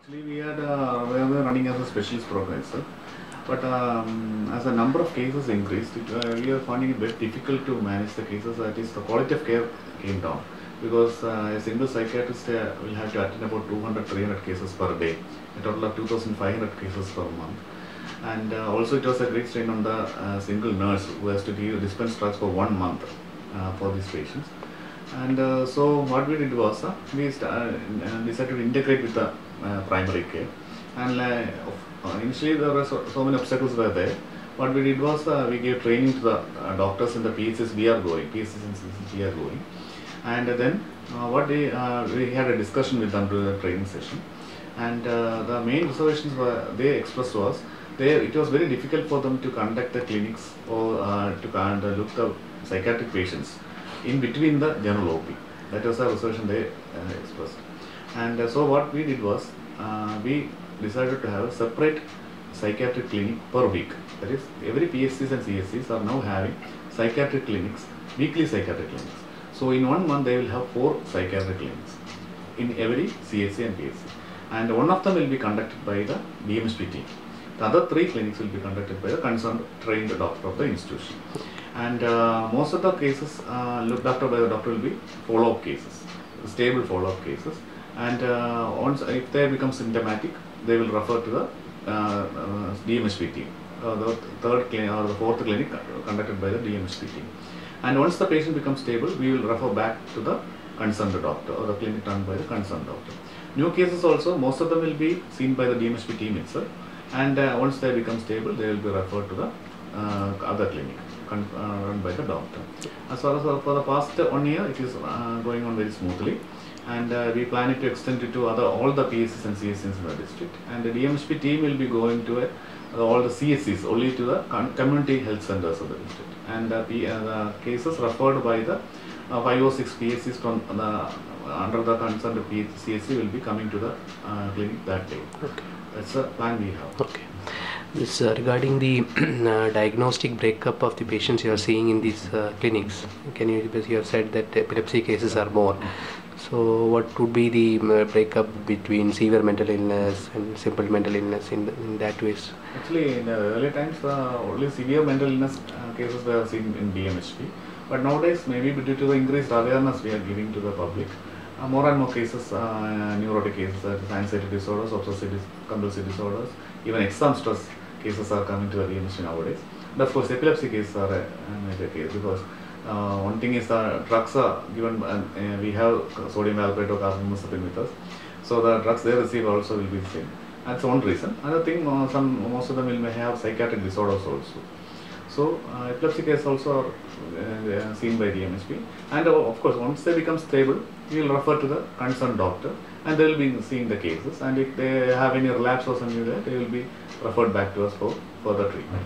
Actually, we are running as a specialist program, sir. But as a number of cases increased, we are finding it very difficult to manage the cases. That is, the quality of care came down because a single psychiatrist will have to attend about 200-300 cases per day, a total of 2,500 cases per month. And also, it was a great strain on the single nurse who has to dispense drugs for 1 month for these patients. And so what we did was we decided to integrate with the primary care, and initially there were so many obstacles were there. What we did was we gave training to the doctors in the PHCs we are going, and then we had a discussion with them during the training session, and the main reservations they expressed was it was very difficult for them to conduct the clinics or to look the psychiatric patients in between the general OP. That was a reservation they expressed. And so what we did was, we decided to have a separate psychiatric clinic per week. That is, every PHCs and CSCs are now having psychiatric clinics, weekly psychiatric clinics. So in 1 month they will have 4 psychiatric clinics in every CSC and PHC. And one of them will be conducted by the DMHP team. The other 3 clinics will be conducted by the concerned trained doctor of the institution. And most of the cases looked after by the doctor will be follow-up cases, stable follow-up cases. And once if they become symptomatic, they will refer to the DMHP team, the 3rd clinic or the 4th clinic conducted by the DMHP team. And once the patient becomes stable, we will refer back to the concerned doctor or the clinic run by the concerned doctor. New cases also, most of them will be seen by the DMHP team itself. And once they become stable, they will be referred to the other clinic run by the doctor. As far as for the past 1 year, it is going on very smoothly, and we plan it to extend it to all the PSCs and CSCs in the district. And the DMHP team will be going to all the CSCs, only to the community health centers of the district. And the cases referred by the 5 or 6 PSCs from under the concerned CSC will be coming to the clinic that day. Okay. That's the plan we have. Okay. This regarding the diagnostic breakup of the patients you are seeing in these clinics. Can you, because you have said that epilepsy cases are more. So what would be the breakup between severe mental illness and simple mental illness in that ways? Actually, in the early times, only severe mental illness cases were seen in DMHP. But nowadays, maybe due to the increased awareness we are giving to the public, more and more cases, neurotic cases, anxiety disorders, obsessive compulsive disorders, even exam stress cases are coming to the DMHP nowadays. And of course, epilepsy cases are a major case because one thing is the drugs are given, we have sodium valproate or carbamazepine with us. So the drugs they receive also will be the same. That's one reason. Another thing, most of them may have psychiatric disorders also. So epilepsy cases also are seen by DMHP. And of course, once they become stable, we will refer to the concerned doctor, and they will be seeing the cases. And if they have any relapse or something like that, they will be referred back to us for further treatment.